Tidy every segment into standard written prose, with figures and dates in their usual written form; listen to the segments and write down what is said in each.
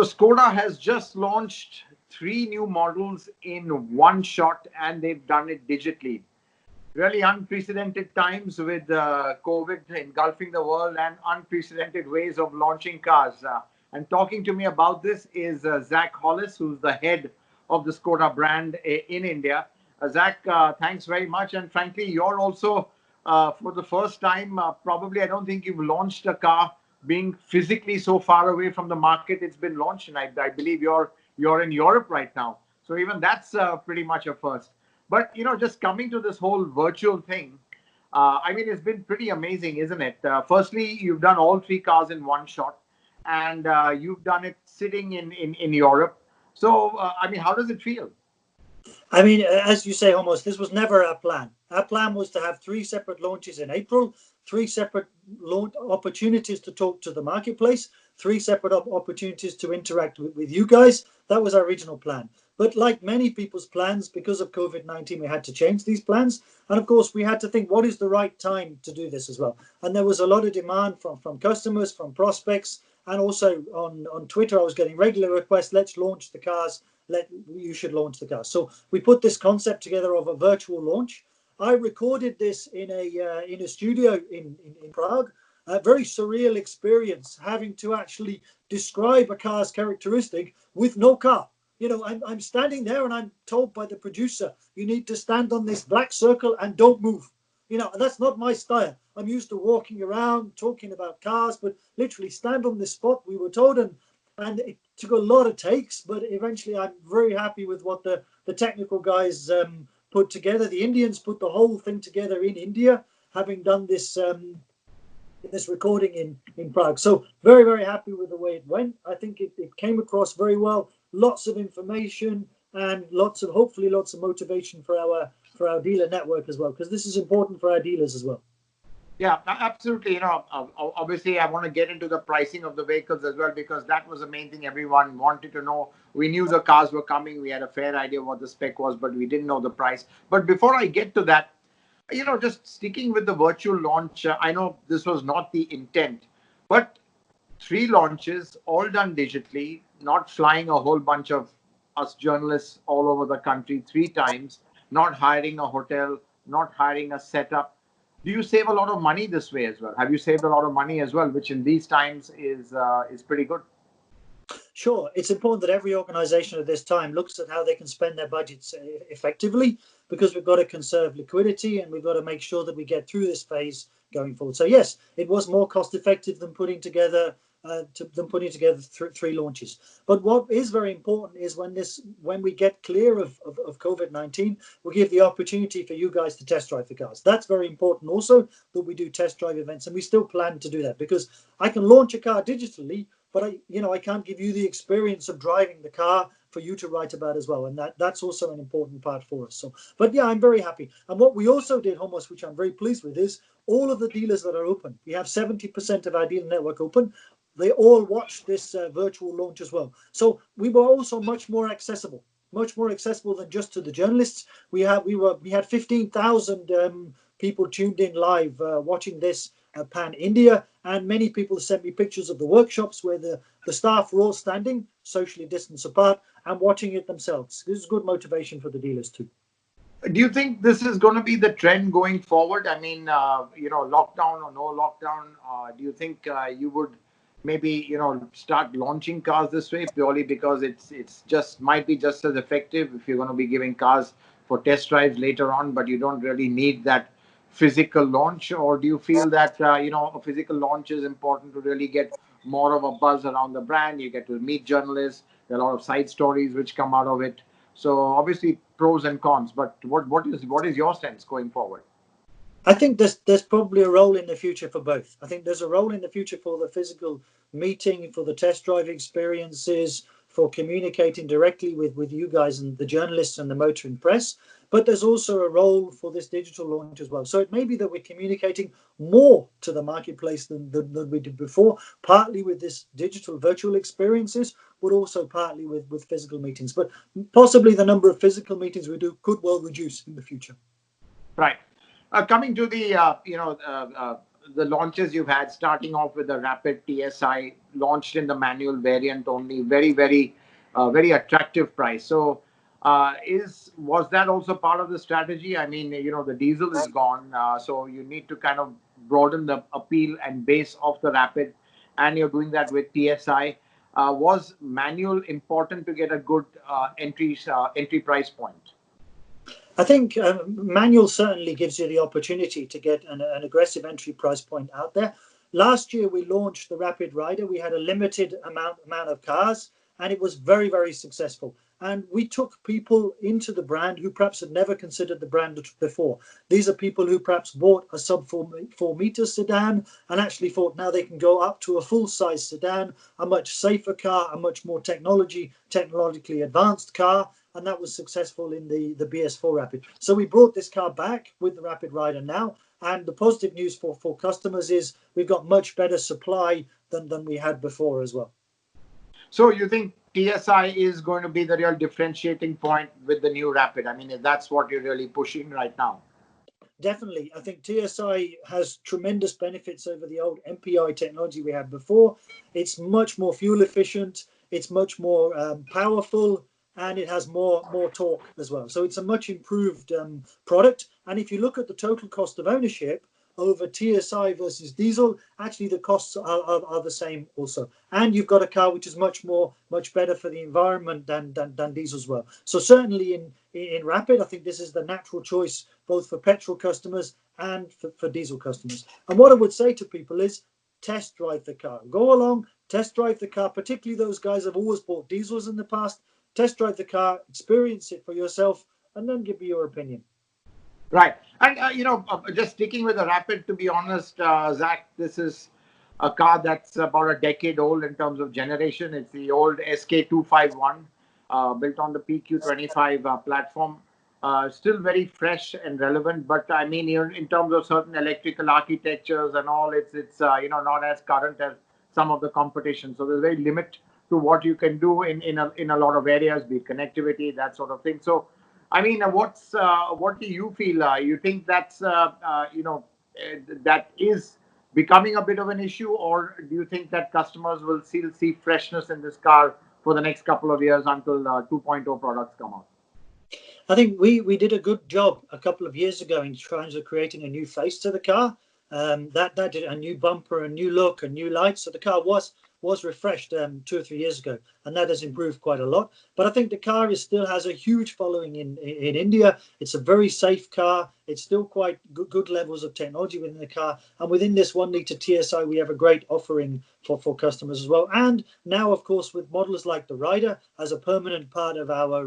So Skoda has just launched three new models in one shot, and they've done it digitally. Really unprecedented times with COVID engulfing the world and unprecedented ways of launching cars. And talking to me about this is Zac Hollis, who's the head of the Skoda brand in India. Zac, thanks very much. And frankly, you're also, for the first time, probably I don't think you've launched a car being physically so far away from the market it's been launched. And I believe you're in Europe right now. So even that's pretty much a first. But just coming to this whole virtual thing, I mean, it's been pretty amazing, isn't it? Firstly, you've done all three cars in one shot, and you've done it sitting in Europe. So, I mean, how does it feel? I mean, as you say, almost, this was never our plan. Our plan was to have three separate launches in April, three separate opportunities to talk to the marketplace, three separate opportunities to interact with you guys. That was our original plan. But like many people's plans, because of COVID-19, we had to change these plans. And of course, we had to think, what is the right time to do this as well? And there was a lot of demand from customers, from prospects, and also on Twitter, I was getting regular requests, let's launch the cars. You should launch the car. So we put this concept together of a virtual launch. I recorded this in a studio in Prague. A very surreal experience, having to actually describe a car's characteristic with no car. I'm standing there and I'm told by the producer, you need to stand on this black circle and don't move. That's not my style. I'm used to walking around, talking about cars, but literally stand on this spot, we were told, and it took a lot of takes, but eventually I'm very happy with what the technical guys put together. The Indians put the whole thing together in India, having done this recording in Prague. So very, very happy with the way it went. I think it came across very well. Lots of information and hopefully lots of motivation for our dealer network as well, because this is important for our dealers as well. Yeah, absolutely. Obviously, I want to get into the pricing of the vehicles as well, because that was the main thing everyone wanted to know. We knew the cars were coming. We had a fair idea what the spec was, but we didn't know the price. But before I get to that, just sticking with the virtual launch, I know this was not the intent, but three launches, all done digitally, not flying a whole bunch of us journalists all over the country three times, not hiring a hotel, not hiring a setup. Do you save a lot of money this way as well? Have you saved a lot of money as well, which in these times is pretty good? Sure, it's important that every organization at this time looks at how they can spend their budgets effectively, because we've got to conserve liquidity and we've got to make sure that we get through this phase going forward. So yes, it was more cost effective than putting together three launches. But what is very important is when we get clear of COVID-19, we give the opportunity for you guys to test drive the cars. That's very important also, that we do test drive events, and we still plan to do that, because I can launch a car digitally, but I can't give you the experience of driving the car for you to write about as well. And that's also an important part for us. So, but yeah, I'm very happy. And what we also did, Hormazd, which I'm very pleased with, is all of the dealers that are open. We have 70% of our dealer network open. They all watched this virtual launch as well. So we were also much more accessible than just to the journalists. We had 15,000 people tuned in live watching this pan India, and many people sent me pictures of the workshops where the staff were all standing socially distanced apart and watching it themselves. This is good motivation for the dealers too. Do you think this is going to be the trend going forward? I mean, lockdown or no lockdown, do you think you would maybe start launching cars this way, purely because it's just might be just as effective if you're going to be giving cars for test drives later on, but you don't really need that physical launch? Or do you feel that a physical launch is important to really get more of a buzz around the brand? You get to meet journalists. There are a lot of side stories which come out of it. So obviously pros and cons, but what is your sense going forward? I think there's probably a role in the future for both. I think there's a role in the future for the physical meeting, for the test drive experiences, for communicating directly with you guys and the journalists and the motoring press. But there's also a role for this digital launch as well. So it may be that we're communicating more to the marketplace than we did before, partly with this digital virtual experiences, but also partly with physical meetings. But possibly the number of physical meetings we do could well reduce in the future. Right. Coming to the the launches you've had, starting off with the Rapid TSI, launched in the manual variant only, very attractive price. So, was that also part of the strategy? I mean, the diesel is gone, so you need to kind of broaden the appeal and base of the Rapid, and you're doing that with TSI. Was manual important to get a good entry price point? I think manual certainly gives you the opportunity to get an aggressive entry price point out there. Last year we launched the Rapid Rider. We had a limited amount of cars, and it was very, very successful. And we took people into the brand who perhaps had never considered the brand before. These are people who perhaps bought a sub 4 meter sedan and actually thought now they can go up to a full size sedan, a much safer car, a much more technologically advanced car. And that was successful in the BS4 Rapid. So we brought this car back with the Rapid Rider now. And the positive news for customers is we've got much better supply than we had before as well. So you think TSI is going to be the real differentiating point with the new Rapid? I mean, that's what you're really pushing right now. Definitely. I think TSI has tremendous benefits over the old MPI technology we had before. It's much more fuel efficient. It's much more powerful, and it has more torque as well. So it's a much improved product. And if you look at the total cost of ownership over TSI versus diesel, actually the costs are the same also. And you've got a car which is much better for the environment than diesel as well. So certainly in Rapid, I think this is the natural choice both for petrol customers and for diesel customers. And what I would say to people is test drive the car. Go along, test drive the car, particularly those guys who have always bought diesels in the past. Test drive the car, experience it for yourself, and then give me your opinion. Right. And, just sticking with the Rapid, to be honest, Zach, this is a car that's about a decade old in terms of generation. It's the old SK251, built on the PQ25 platform. Still very fresh and relevant, but I mean, in terms of certain electrical architectures and all, it's not as current as some of the competition. So there's very limit to what you can do in a lot of areas, be it connectivity, that sort of thing. So, I mean, what do you feel? You think that's that is becoming a bit of an issue, or do you think that customers will still see freshness in this car for the next couple of years until 2.0 products come out? I think we did a good job a couple of years ago in terms of creating a new face to the car. That did a new bumper, a new look, a new lights. So the car was refreshed 2 or 3 years ago, and that has improved quite a lot. But I think the car still has a huge following in India. It's a very safe car. It's still quite good levels of technology within the car. And within this 1 litre TSI, we have a great offering for customers as well. And now, of course, with models like the Rider as a permanent part of our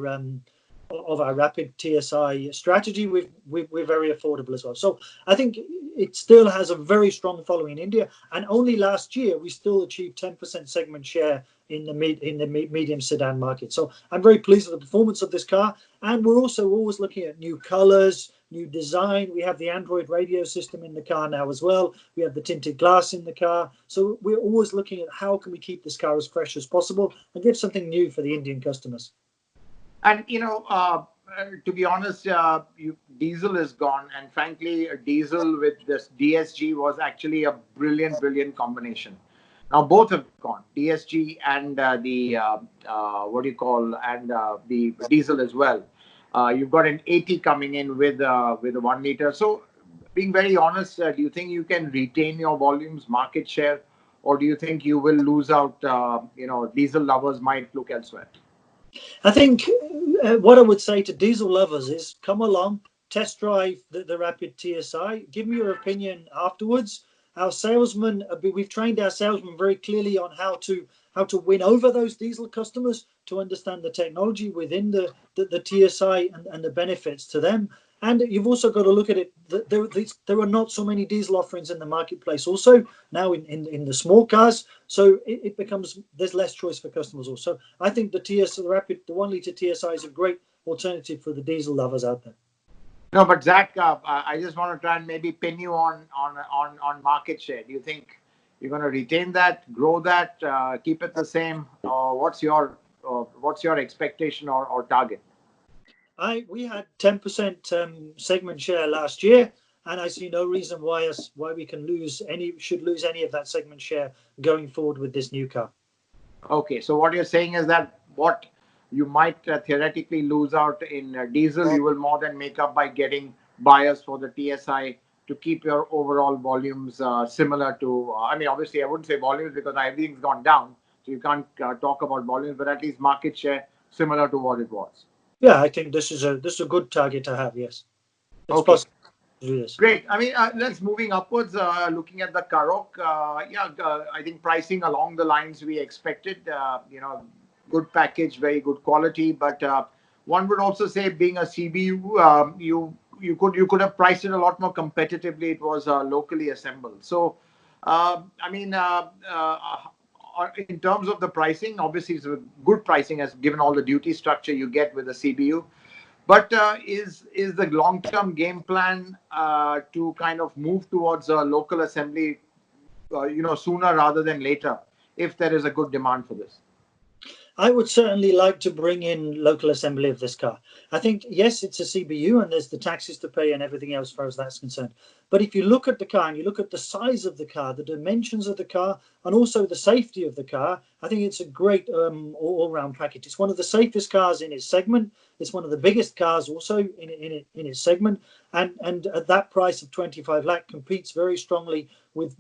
Rapid TSI strategy, we're very affordable as well. So I think it still has a very strong following in India, and only last year we still achieved 10% segment share in the medium sedan market. So I'm very pleased with the performance of this car, and we're also always looking at new colors, new design. We have the Android radio system in the car now as well. We have the tinted glass in the car. So we're always looking at how can we keep this car as fresh as possible and give something new for the Indian customers. And to be honest, diesel is gone, and frankly, diesel with this DSG was actually a brilliant combination. Now both have gone, DSG and the diesel as well. You've got an 80 coming in with a 1 liter. So, being very honest, do you think you can retain your volumes, market share, or do you think you will lose out? Diesel lovers might look elsewhere. I think what I would say to diesel lovers is come along, test drive the Rapid TSI, give me your opinion afterwards. Our salesmen, we've trained our salesmen very clearly on how to win over those diesel customers, to understand the technology within the TSI and the benefits to them. And you've also got to look at it. There are not so many diesel offerings in the marketplace also now in the small cars. So it becomes, there's less choice for customers also. I think the Rapid, the 1 litre TSI is a great alternative for the diesel lovers out there. No, but Zach, I just want to try and maybe pin you on market share. Do you think you're going to retain that, grow that, keep it the same? What's your expectation or target? We had 10% segment share last year. and I see no reason why we should lose any of that segment share going forward with this new car. Okay, so what you're saying is that what you might theoretically lose out in diesel, you will more than make up by getting buyers for the TSI to keep your overall volumes similar to. I mean, obviously, I wouldn't say volumes because everything's gone down, so you can't talk about volumes, but at least market share similar to what it was. Yeah, I think this is a good target to have. Yes, it's Okay. possible to do this. Great. I mean, let's moving upwards. Looking at the Karoq, I think pricing along the lines we expected. Good package, very good quality. But one would also say, being a CBU, you could have priced it a lot more competitively. It was locally assembled. So, I mean, in terms of the pricing, obviously it's a good pricing as given all the duty structure you get with the CBU. But is the long-term game plan to kind of move towards a local assembly, sooner rather than later, if there is a good demand for this? I would certainly like to bring in local assembly of this car. I think, yes, it's a CBU and there's the taxes to pay and everything else as far as that's concerned. But if you look at the car and you look at the size of the car, the dimensions of the car, and also the safety of the car, I think it's a great all-round package. It's one of the safest cars in its segment. It's one of the biggest cars also in its segment. And at that price of 25 lakh competes very strongly with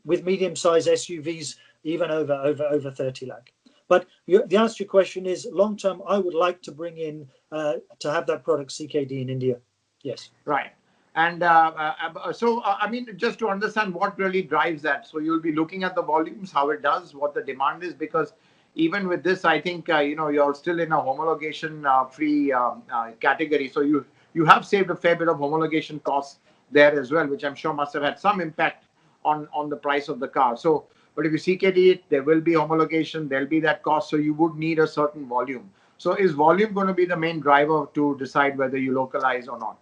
medium-sized SUVs, even over 30 lakh. But the answer to your question is, long term, I would like to bring in to have that product CKD in India. Yes. Right. And I mean, just to understand what really drives that. So you'll be looking at the volumes, how it does, what the demand is, because even with this, I think, you're still in a homologation free category. So you have saved a fair bit of homologation costs there as well, which I'm sure must have had some impact on the price of the car. So, but if you CKD it, there will be homologation, there'll be that cost. So you would need a certain volume. So is volume going to be the main driver to decide whether you localize or not?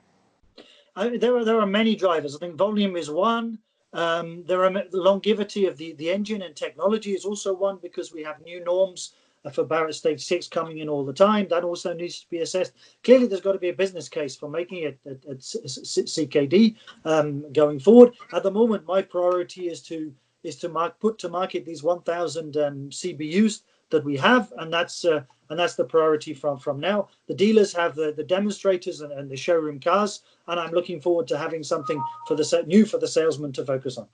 There are many drivers. I think volume is one. There are the longevity of the engine and technology is also one, because we have new norms for Barrett Stage 6 coming in all the time. That also needs to be assessed. Clearly, there's got to be a business case for making it at CKD going forward. At the moment, my priority is to put to market these 1,000 CBUs that we have, and that's the priority from now. The dealers have the demonstrators and the showroom cars, and I'm looking forward to having something for the salesman to focus on.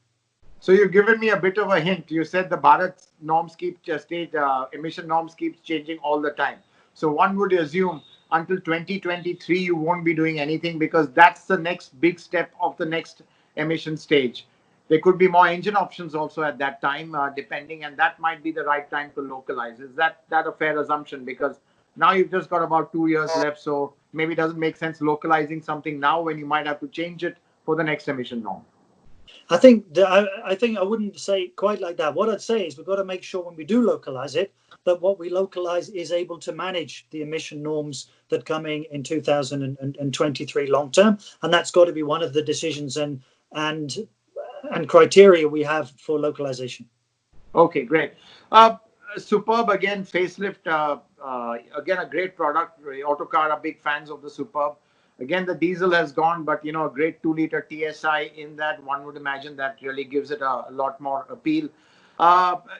So you've given me a bit of a hint. You said the Bharat norms emission norms keeps changing all the time. So one would assume until 2023 you won't be doing anything, because that's the next big step of the next emission stage. There could be more engine options also at that time, depending, and that might be the right time to localize. Is that a fair assumption? Because now you've just got about 2 years left, so maybe it doesn't make sense localizing something now when you might have to change it for the next emission norm. I think I wouldn't say it quite like that. What I'd say is we've got to make sure when we do localize it, that what we localize is able to manage the emission norms that come in 2023 long term, and that's got to be one of the decisions and criteria we have for localization. Okay, great. Superb, again, facelift, again, a great product. Autocar are big fans of the Superb. Again, the diesel has gone, but a great 2-liter TSI in that. One would imagine that really gives it a lot more appeal.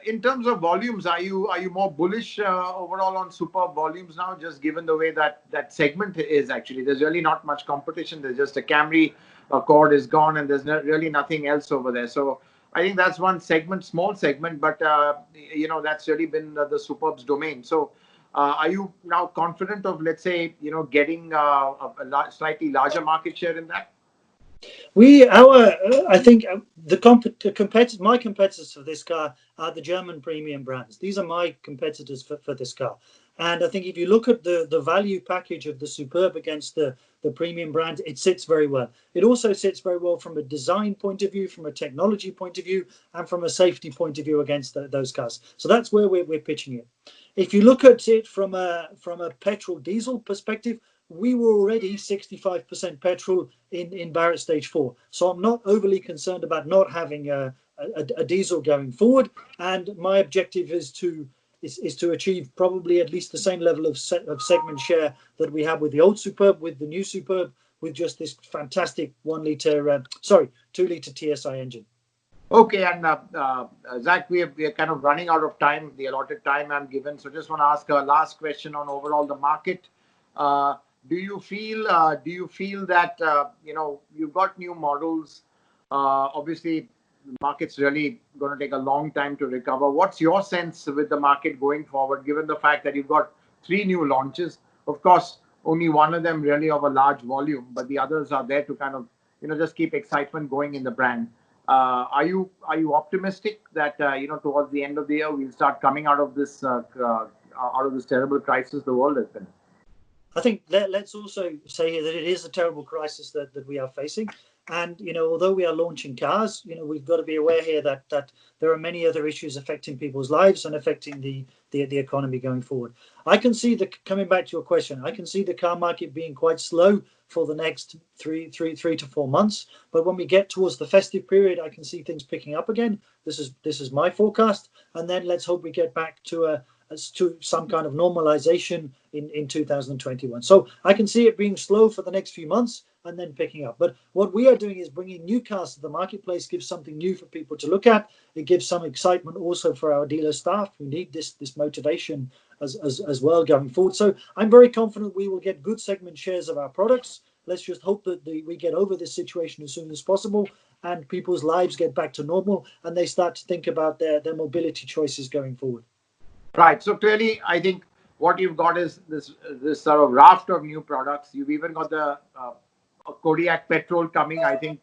In terms of volumes, are you more bullish overall on Superb volumes now, just given the way that segment is? Actually, there's really not much competition. There's just a Camry, Accord is gone, and there's really nothing else over there. So I think that's one segment, small segment, but that's really been the Superb's domain. So are you now confident of, let's say, getting a slightly larger market share in that? I think my competitors for this car are the German premium brands. These are my competitors for this car. And I think if you look at the value package of the Superb against the premium brand, it sits very well. It also sits very well from a design point of view, from a technology point of view, and from a safety point of view against those cars. So that's where we're pitching it. If you look at it from a petrol diesel perspective, we were already 65% petrol in Barrett Stage 4. So I'm not overly concerned about not having a diesel going forward. And my objective is to achieve probably at least the same level of segment share that we have with the old Superb, with the new Superb, with just this fantastic 2-litre TSI engine. Okay, and Zach, we are kind of running out of time, the allotted time I'm given. So just want to ask a last question on overall the market. Do you feel that you've got new models? Obviously, the market's really going to take a long time to recover. What's your sense with the market going forward, given the fact that you've got 3 new launches? Of course, only one of them really of a large volume, but the others are there to kind of just keep excitement going in the brand. Are you optimistic that towards the end of the year we'll start coming out of this terrible crisis the world has been? I think let's also say here that it is a terrible crisis that we are facing. And, although we are launching cars, we've got to be aware here that there are many other issues affecting people's lives and affecting the economy going forward. I can see coming back to your question, I can see the car market being quite slow for the next three to 4 months. But when we get towards the festive period, I can see things picking up again. This is my forecast. And then let's hope we get back to some kind of normalization in 2021. So I can see it being slow for the next few months and then picking up. But what we are doing is bringing new cars to the marketplace, gives something new for people to look at. It gives some excitement also for our dealer staff who need this motivation as well going forward. So I'm very confident we will get good segment shares of our products. Let's just hope that we get over this situation as soon as possible and people's lives get back to normal and they start to think about their mobility choices going forward. Right. So clearly, I think what you've got is this sort of raft of new products. You've even got the Kodiak Petrol coming. I think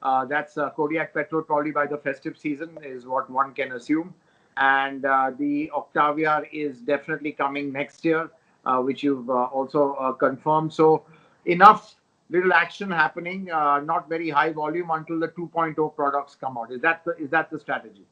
that's Kodiak Petrol probably by the festive season is what one can assume. And the Octavia is definitely coming next year, which you've also confirmed. So enough little action happening, not very high volume until the 2.0 products come out. Is that the strategy?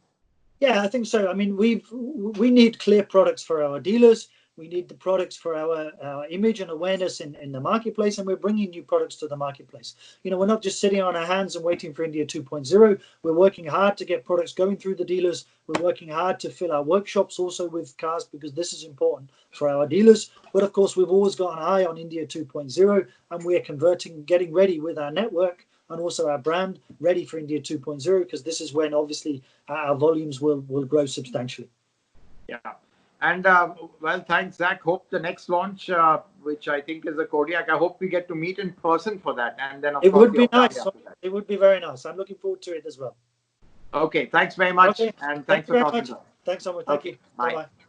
Yeah, I think so. I mean, we need clear products for our dealers. We need the products for our image and awareness in the marketplace, and we're bringing new products to the marketplace. We're not just sitting on our hands and waiting for India 2.0. We're working hard to get products going through the dealers. We're working hard to fill our workshops also with cars because this is important for our dealers. But of course, we've always got an eye on India 2.0, and we are getting ready with our network and also our brand ready for India 2.0 because this is when obviously our volumes will grow substantially. Yeah. And well, thanks, Zach. Hope the next launch, which I think is a Kodiak, I hope we get to meet in person for that. And then, of course, it would be nice. It would be very nice. I'm looking forward to it as well. Okay. Thanks very much. Okay. And thanks for talking to us. Thanks so much. Thank you. Bye. Bye-bye.